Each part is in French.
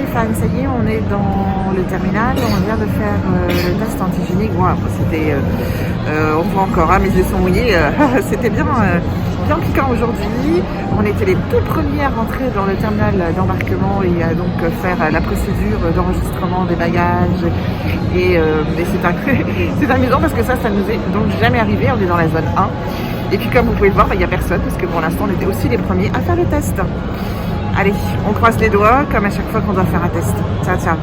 fans, ça y est, on est dans le terminal, on vient de faire le test antigénique. Wow, c'était, on voit encore, hein, mes yeux sont mouillés, c'était bien, bien piquant aujourd'hui. On était les tout premiers à rentrer dans le terminal d'embarquement et à donc faire la procédure d'enregistrement des bagages. Et c'est amusant parce que ça nous est donc jamais arrivé, on est dans la zone 1. Et puis comme vous pouvez le voir, il n'y a personne parce que pour l'instant on était aussi les premiers à faire le test. Allez, on croise les doigts comme à chaque fois qu'on doit faire un test. Ciao, ciao.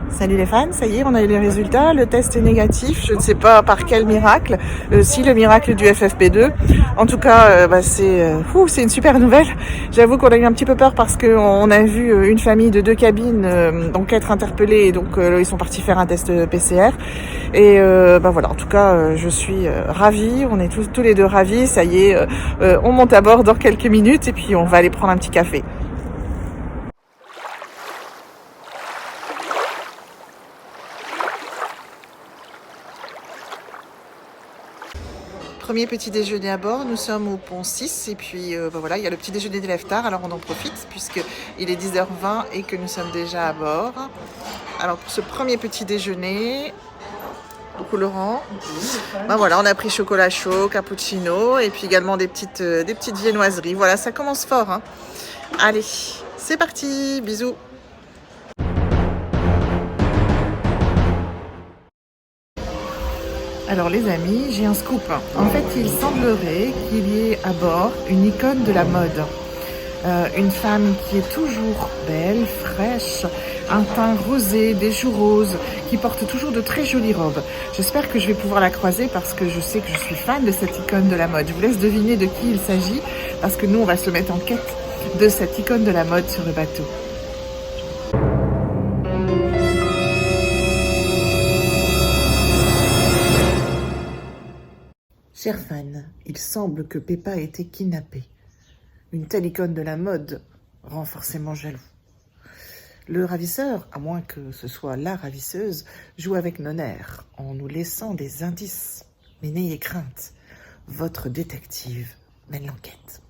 Salut les fans, ça y est, on a eu les résultats, le test est négatif, je ne sais pas par quel miracle, si le miracle du FFP2. En tout cas, c'est une super nouvelle. J'avoue qu'on a eu un petit peu peur parce qu'on a vu une famille de 2 cabines donc être interpellée et donc ils sont partis faire un test PCR. Et voilà, en tout cas, je suis ravie, on est tous les deux ravis, ça y est, on monte à bord dans quelques minutes et puis on va aller prendre un petit café. Premier petit déjeuner à bord, nous sommes au pont 6 et puis voilà, il y a le petit déjeuner des lève-tard, alors on en profite puisqu'il est 10h20 et que nous sommes déjà à bord. Alors pour ce premier petit déjeuner, coucou Laurent, voilà, on a pris chocolat chaud, cappuccino et puis également des petites viennoiseries. Voilà, ça commence fort, hein. Allez, c'est parti, bisous. Alors les amis, j'ai un scoop. En fait, il semblerait qu'il y ait à bord une icône de la mode. Une femme qui est toujours belle, fraîche, un teint rosé, des joues roses, qui porte toujours de très jolies robes. J'espère que je vais pouvoir la croiser parce que je sais que je suis fan de cette icône de la mode. Je vous laisse deviner de qui il s'agit parce que nous, on va se mettre en quête de cette icône de la mode sur le bateau. Chers fans, il semble que Peppa a été kidnappée. Une telle icône de la mode rend forcément jaloux. Le ravisseur, à moins que ce soit la ravisseuse, joue avec nos nerfs en nous laissant des indices. Mais n'ayez crainte, votre détective mène l'enquête.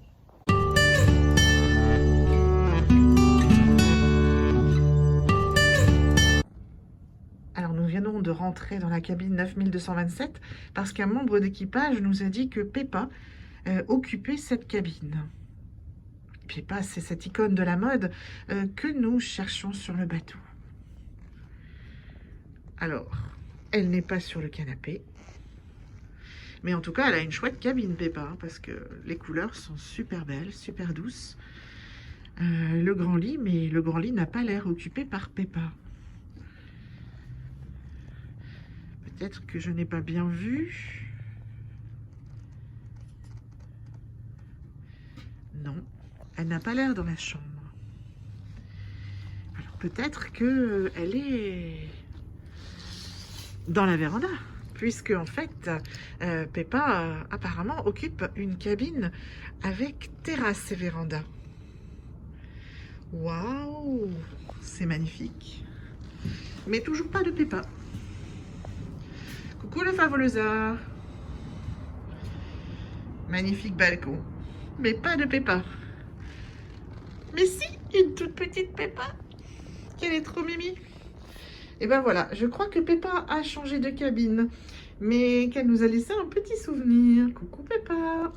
Alors nous venons de rentrer dans la cabine 9227 parce qu'un membre d'équipage nous a dit que Peppa occupait cette cabine. Peppa, c'est cette icône de la mode que nous cherchons sur le bateau. Alors, elle n'est pas sur le canapé. Mais en tout cas, elle a une chouette cabine, Peppa, parce que les couleurs sont super belles, super douces. Le grand lit, mais le grand lit n'a pas l'air occupé par Peppa. Peut-être que je n'ai pas bien vu. Non, elle n'a pas l'air dans la chambre. Alors peut-être qu'elle est dans la véranda, puisque en fait, Peppa apparemment occupe une cabine avec terrasse et véranda. Waouh, c'est magnifique. Mais toujours pas de Peppa. Coucou le Favolosa. Magnifique balcon. Mais pas de Peppa. Mais si, une toute petite Peppa. Qu'elle est trop mimi. Et ben voilà, je crois que Peppa a changé de cabine. Mais qu'elle nous a laissé un petit souvenir. Coucou Peppa.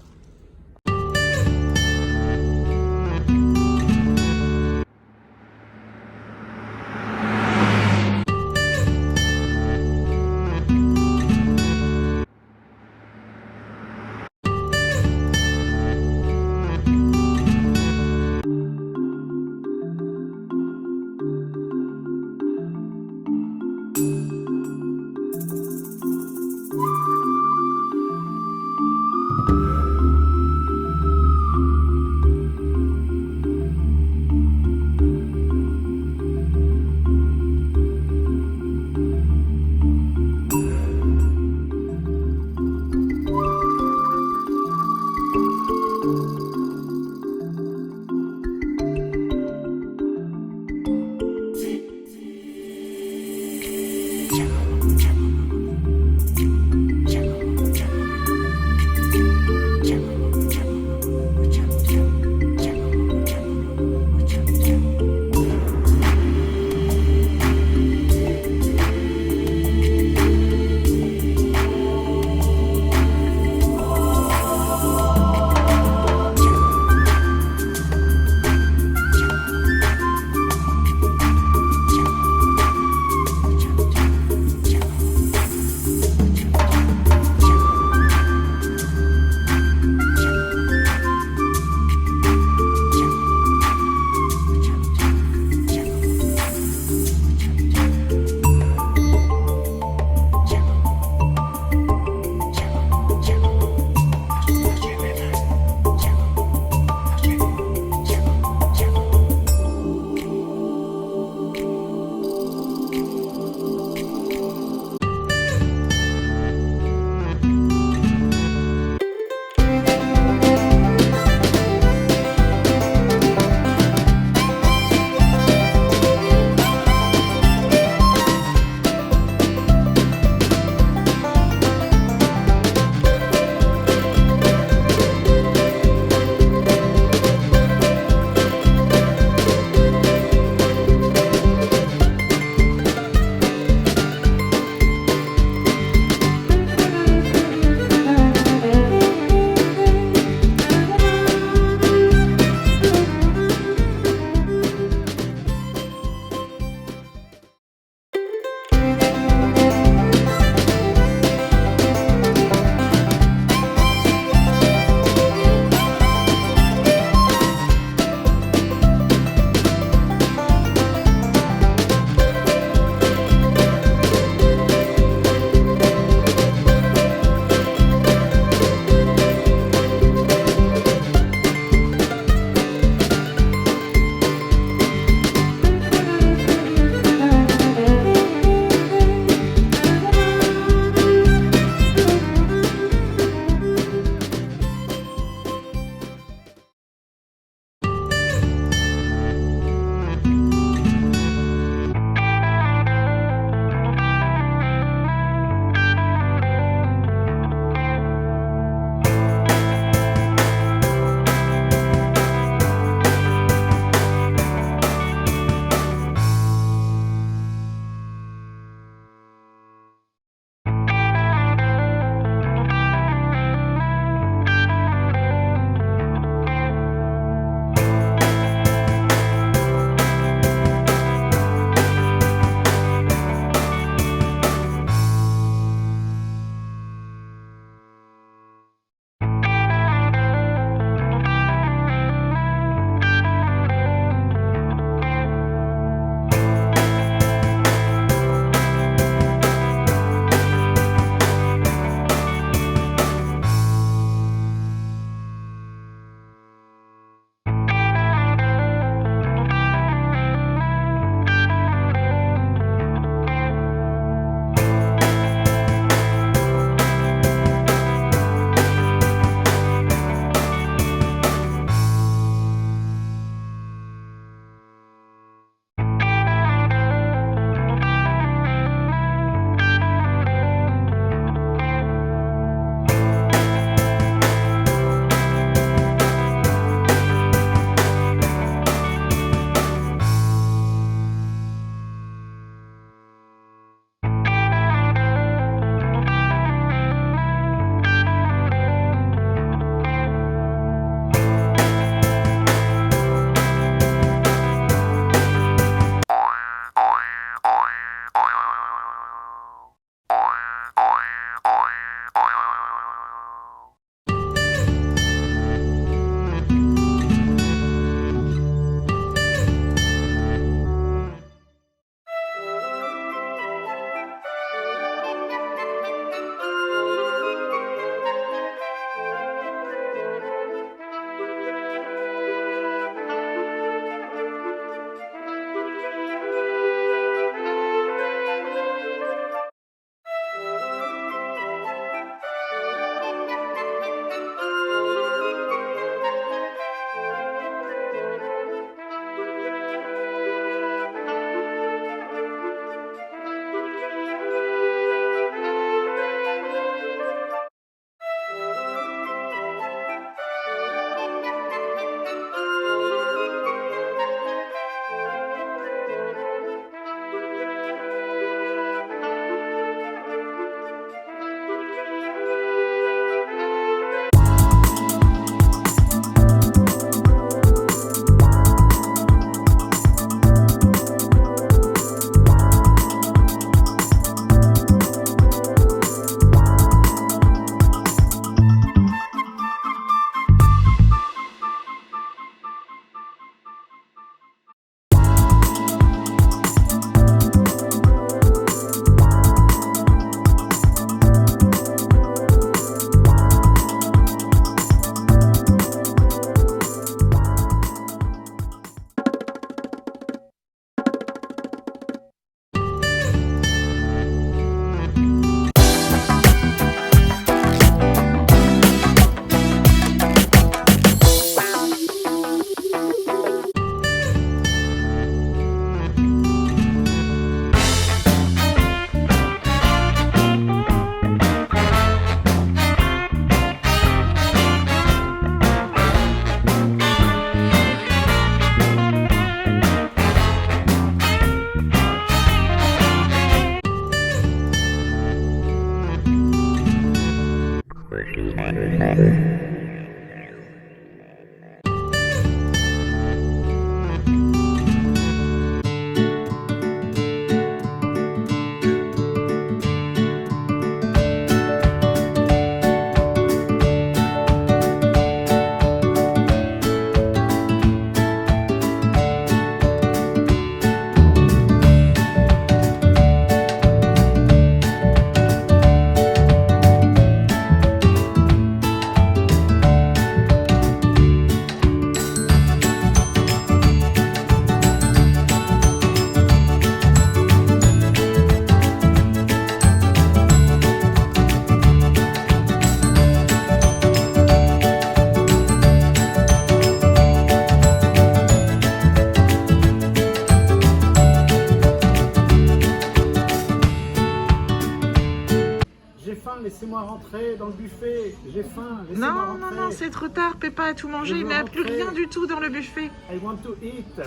Laissez-moi rentrer dans le buffet, j'ai faim, laissez-moi Non, rentrer. non, non, c'est trop tard, Peppa a tout mangé, il n'y a plus rien du tout dans le buffet. I want to eat.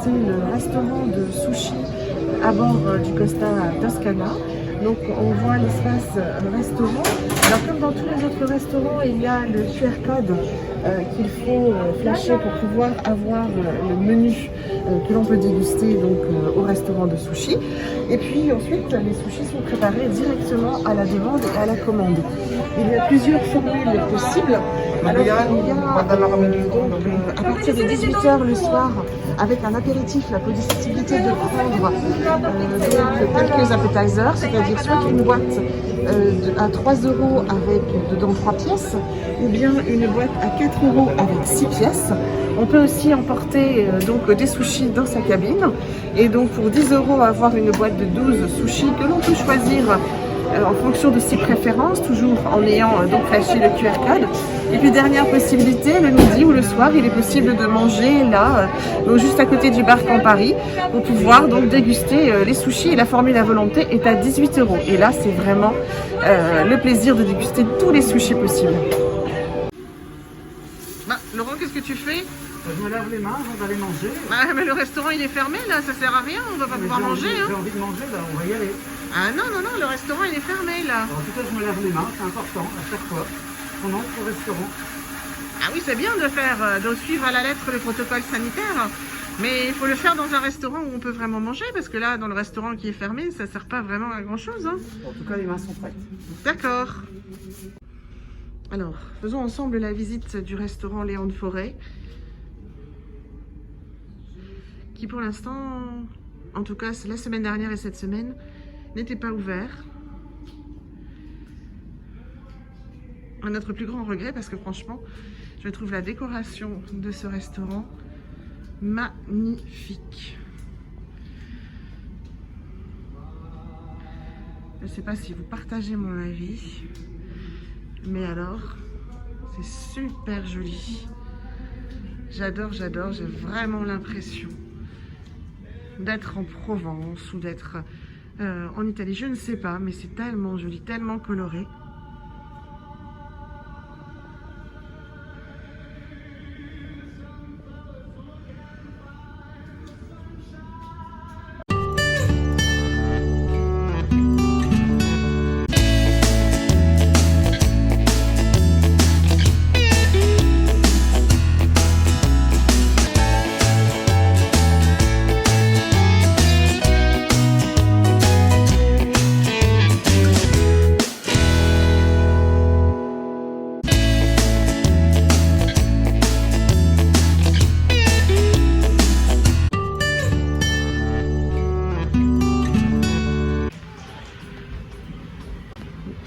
C'est le restaurant de sushi à bord du Costa Toscana. Donc on voit l'espace restaurant. Alors comme dans tous les autres restaurants, il y a le QR code qu'il faut flasher pour pouvoir avoir le menu que l'on peut déguster donc, au restaurant de sushi. Et puis ensuite, les sushis sont préparés directement à la demande et à la commande. Il y a plusieurs formules possibles. Alors, il y a donc, à partir de 18 h le soir, avec un apéritif, la possibilité de prendre donc, quelques appetizers, c'est-à-dire soit une boîte à 3 € avec dedans 3 pièces, ou bien une boîte à 4 € avec 6 pièces. On peut aussi emporter donc des sushis dans sa cabine, et donc pour 10 € avoir une boîte de 12 sushis que l'on peut choisir en fonction de ses préférences, toujours en ayant donc flashé le QR code. Et puis dernière possibilité, le midi ou le soir, il est possible de manger là, donc juste à côté du Barque en Paris, pour pouvoir donc déguster les sushis. Et la formule à volonté est à 18 €. Et là, c'est vraiment le plaisir de déguster tous les sushis possibles. Bah, Laurent, qu'est-ce que tu fais? Je me lave les mains avant d'aller manger. Ah, mais le restaurant il est fermé là, ça sert à rien, on va pas pouvoir manger. J'ai envie de manger là, on va y aller. Ah non, non, non, le restaurant il est fermé là. Alors, en tout cas, je me lave les mains, c'est important à chaque fois qu'on entre au restaurant. Ah oui, c'est bien de faire, de suivre à la lettre les protocoles sanitaires, mais il faut le faire dans un restaurant où on peut vraiment manger, parce que là, dans le restaurant qui est fermé, ça sert pas vraiment à grand chose. Hein. En tout cas, les mains sont prêtes. D'accord. Alors, faisons ensemble la visite du restaurant Léon de Forêt, qui pour l'instant, en tout cas la semaine dernière et cette semaine, n'était pas ouvert. À notre plus grand regret, parce que franchement, je trouve la décoration de ce restaurant magnifique. Je ne sais pas si vous partagez mon avis, mais alors, c'est super joli. J'adore, j'adore, j'ai vraiment l'impression d'être en Provence ou d'être en Italie, je ne sais pas, mais c'est tellement joli, tellement coloré.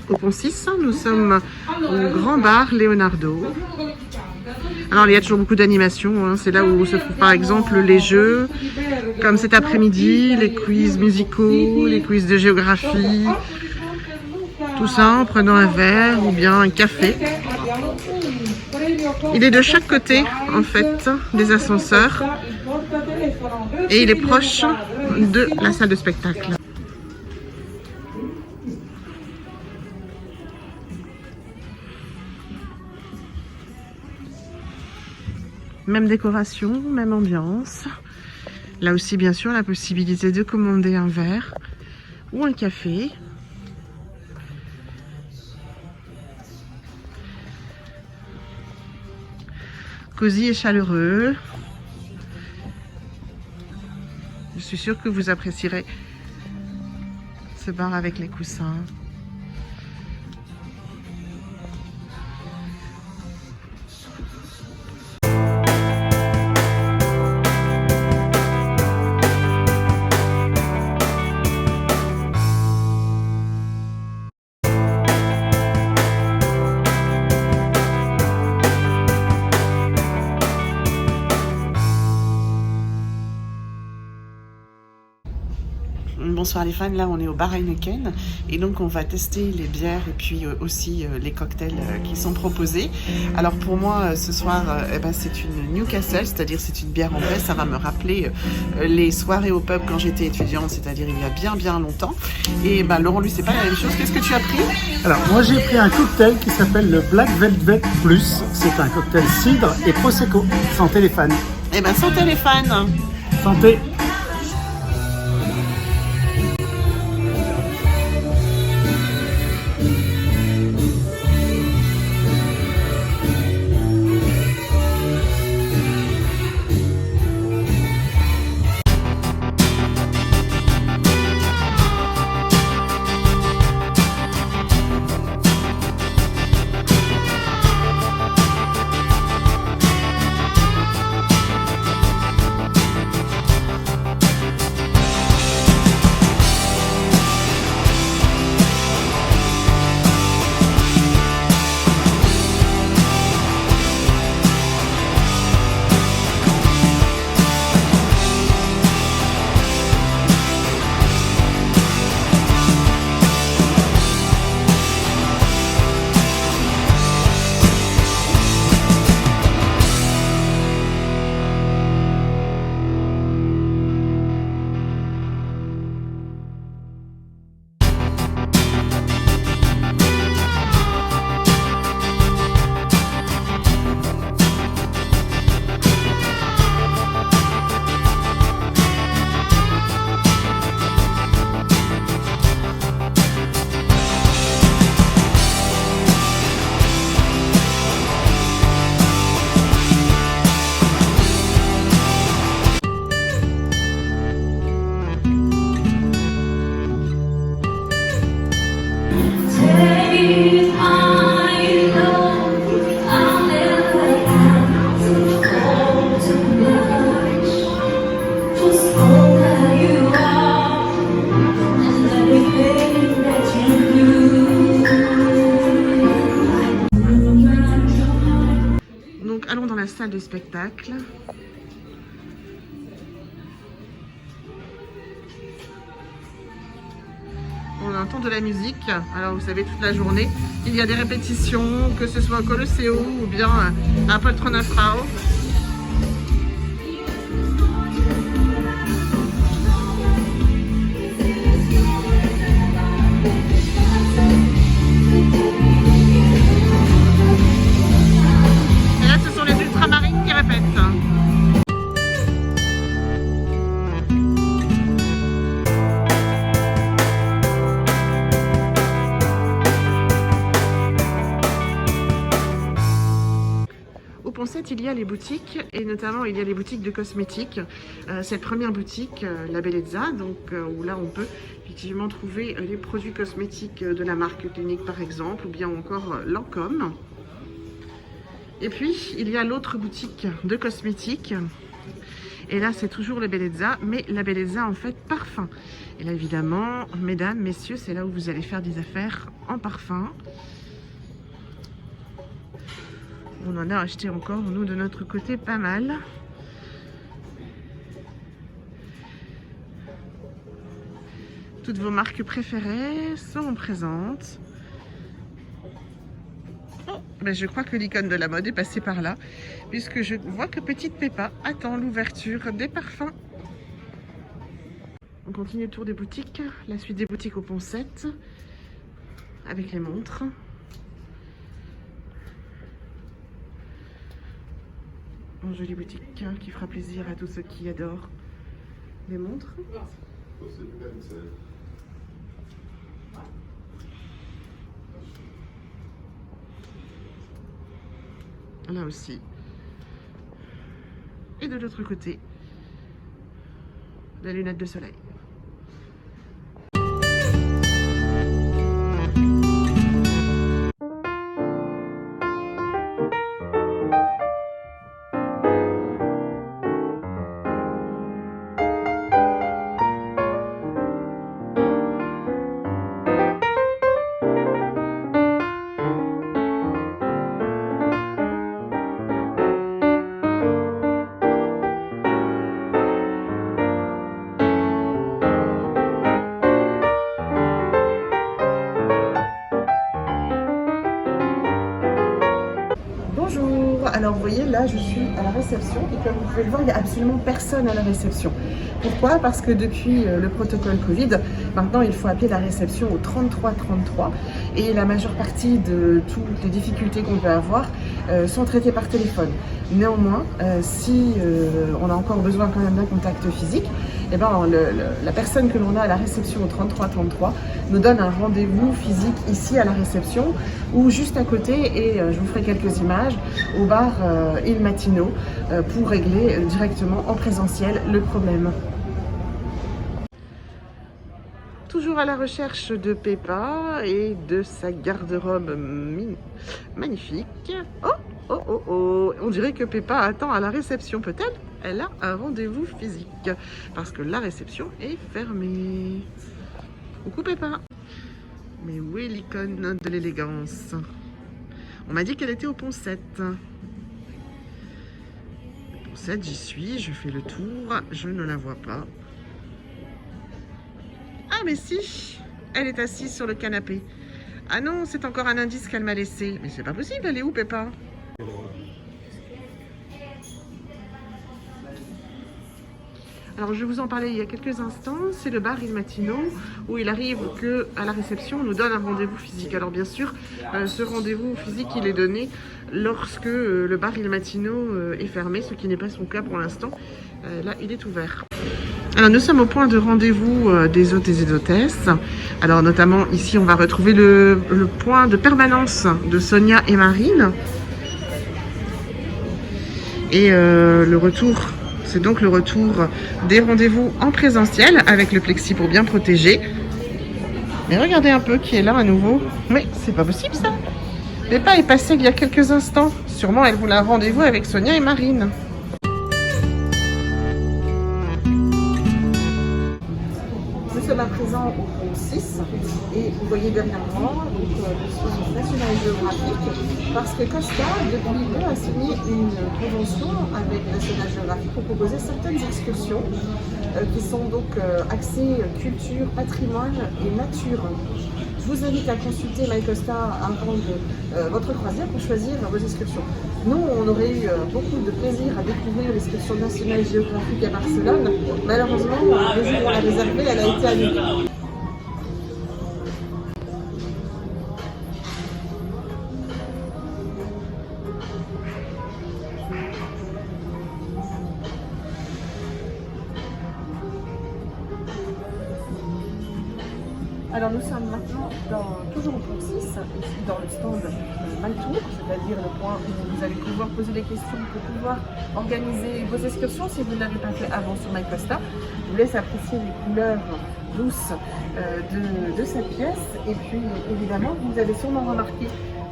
Au pont 6, nous sommes au grand bar Leonardo. Alors il y a toujours beaucoup d'animations, hein. C'est là où se trouvent par exemple les jeux, comme cet après-midi, les quiz musicaux, les quiz de géographie, tout ça en prenant un verre ou bien un café. Il est de chaque côté en fait des ascenseurs et il est proche de la salle de spectacle. Même décoration, même ambiance. Là aussi, bien sûr, la possibilité de commander un verre ou un café. Cosy et chaleureux. Je suis sûre que vous apprécierez ce bar avec les coussins. Bonsoir les fans, là on est au bar Heineken et donc on va tester les bières et puis aussi les cocktails qui sont proposés. Alors pour moi ce soir c'est une Newcastle, c'est-à-dire c'est une bière anglaise, ça va me rappeler les soirées au pub quand j'étais étudiante, c'est-à-dire il y a bien longtemps. Et Laurent lui c'est pas la même chose, qu'est-ce que tu as pris? Alors moi j'ai pris un cocktail qui s'appelle le Black Velvet Plus, c'est un cocktail cidre et prosecco. Santé les fans. Santé les fans. Santé. Allons dans la salle de spectacle. On entend de la musique. Alors vous savez, toute la journée, il y a des répétitions, que ce soit au Colosseo ou bien à Poltronafrau. Poncet, il y a les boutiques, et notamment il y a les boutiques de cosmétiques. Cette première boutique, la Bellezza, donc où là on peut effectivement trouver les produits cosmétiques de la marque Clinique par exemple, ou bien encore Lancôme. Et puis il y a l'autre boutique de cosmétiques. Et là, c'est toujours la Bellezza, mais la Bellezza en fait parfum. Et là, évidemment, mesdames, messieurs, c'est là où vous allez faire des affaires en parfum. On en a acheté encore, nous, de notre côté, pas mal. Toutes vos marques préférées seront présentes. Ben, je crois que l'icône de la mode est passée par là, puisque je vois que Petite Peppa attend l'ouverture des parfums. On continue le tour des boutiques, la suite des boutiques au Poncet, avec les montres. Une jolie boutique qui fera plaisir à tous ceux qui adorent les montres. Là aussi. Et de l'autre côté, la lunette de soleil. Alors vous voyez, là je suis à la réception et comme vous pouvez le voir, il n'y a absolument personne à la réception. Pourquoi? Parce que depuis le protocole Covid, maintenant il faut appeler la réception au 3333 et la majeure partie de toutes les difficultés qu'on peut avoir sont traitées par téléphone. Néanmoins, si on a encore besoin quand même d'un contact physique, eh ben, la personne que l'on a à la réception au 3333 nous donne un rendez-vous physique ici à la réception ou juste à côté, et je vous ferai quelques images, au bar Il Mattino pour régler directement en présentiel le problème. Toujours à la recherche de Peppa et de sa garde-robe magnifique. Oh, oh, oh, oh, on dirait que Peppa attend à la réception. Peut-être elle a un rendez-vous physique parce que la réception est fermée. Coucou Peppa. Mais où est l'icône de l'élégance? On m'a dit qu'elle était au Poncet. Poncet, j'y suis, je fais le tour, je ne la vois pas. Ah mais si, elle est assise sur le canapé. Ah non, c'est encore un indice qu'elle m'a laissé. Mais c'est pas possible, elle est où Peppa? Alors je vous en parlais il y a quelques instants, c'est le bar Il Mattino où il arrive qu'à la réception on nous donne un rendez-vous physique. Alors bien sûr, ce rendez-vous physique il est donné lorsque le bar Il Mattino est fermé, ce qui n'est pas son cas pour l'instant. Là il est ouvert. Alors nous sommes au point de rendez-vous des hôtes et des hôtesses. Alors notamment ici on va retrouver le point de permanence de Sonia et Marine. Et le retour, c'est donc le retour des rendez-vous en présentiel avec le plexi pour bien protéger. Mais regardez un peu qui est là à nouveau. Mais c'est pas possible ça. Peppa est passée il y a quelques instants. Sûrement elle voulait un rendez-vous avec Sonia et Marine. Nous sommes à présent au pont 6 et vous voyez derrière moi le National Geographic parce que Costa, depuis peu, a signé une convention avec National Geographic pour proposer certaines excursions qui sont donc axées culture, patrimoine et nature. Je vous invite à consulter MyCosta avant votre croisière pour choisir vos excursions. Nous, on aurait eu beaucoup de plaisir à découvrir l'excursion National Geographic à Barcelone. Malheureusement, le jour où on l'a réservée, elle a été annulée. Alors nous sommes maintenant toujours au pont 6, ici dans le stand MyTour, c'est-à-dire le point où vous allez pouvoir poser des questions pour pouvoir organiser vos excursions si vous ne l'avez pas fait avant sur MyCosta. Je vous laisse apprécier les couleurs douces de cette pièce. Et puis évidemment, vous avez sûrement remarqué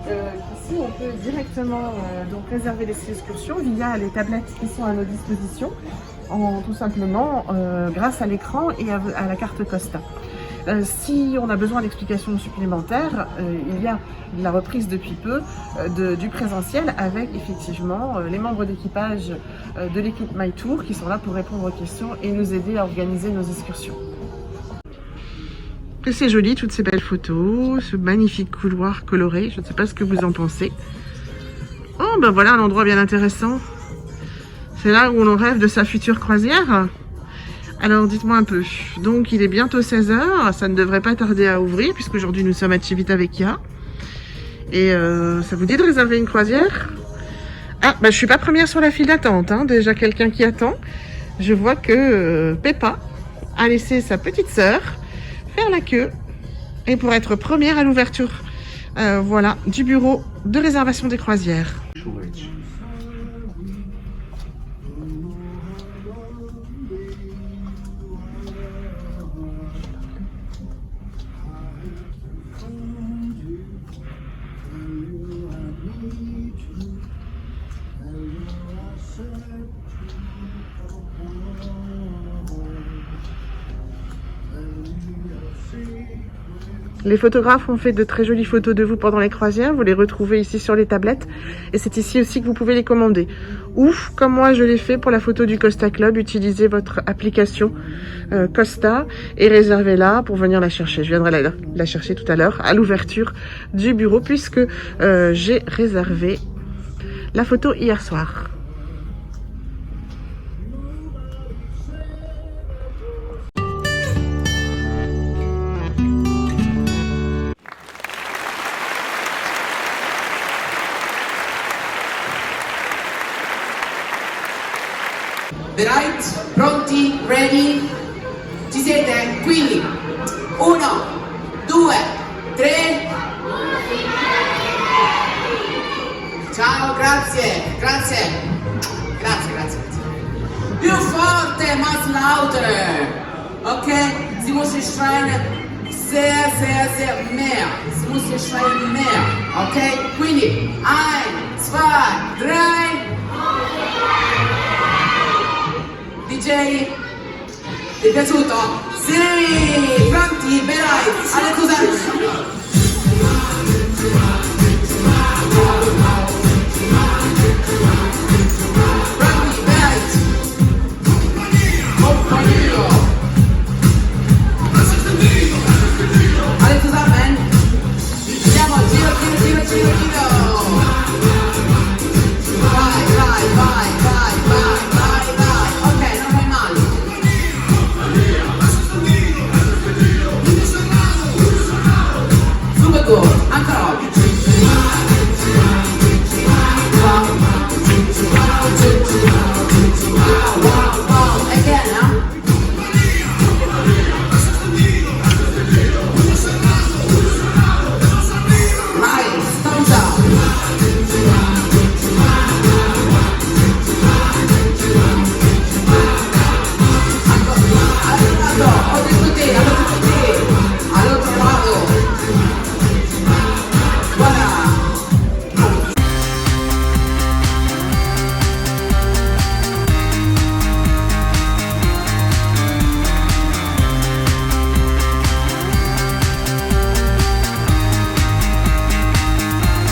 qu'ici on peut directement donc réserver des excursions via les tablettes qui sont à nos dispositions, tout simplement grâce à l'écran et à la carte Costa. Si on a besoin d'explications supplémentaires, il y a la reprise depuis peu du présentiel avec effectivement les membres d'équipage de l'équipe MyTour qui sont là pour répondre aux questions et nous aider à organiser nos excursions. Que c'est joli toutes ces belles photos, ce magnifique couloir coloré, je ne sais pas ce que vous en pensez. Oh ben voilà un endroit bien intéressant. C'est là où l'on rêve de sa future croisière. Alors dites-moi un peu, donc il est bientôt 16 h, ça ne devrait pas tarder à ouvrir puisqu'aujourd'hui nous sommes à Civitavecchia. Et ça vous dit de réserver une croisière? Ah, bah je suis pas première sur la file d'attente, hein. Déjà quelqu'un qui attend. Je vois que Peppa a laissé sa petite sœur faire la queue et pour être première à l'ouverture voilà, du bureau de réservation des croisières. Les photographes ont fait de très jolies photos de vous pendant les croisières. Vous les retrouvez ici sur les tablettes. Et c'est ici aussi que vous pouvez les commander. Ou, comme moi je l'ai fait pour la photo du Costa Club, utilisez votre application Costa et réservez-la pour venir la chercher. Je viendrai la chercher tout à l'heure à l'ouverture du bureau puisque j'ai réservé la photo hier soir. Right? Pronti? Ready? Ci siete? Quindi 1, 2, 3. Ciao, grazie, grazie. Grazie, grazie. Più forte, más lauter. Ok? Sie muss schreien sehr, sehr, sehr mehr. Sie muss schreien mehr. Ok? Quindi 1, 2, 3. DJ, ti è piaciuto? Sì! Pronti? Verai? Alle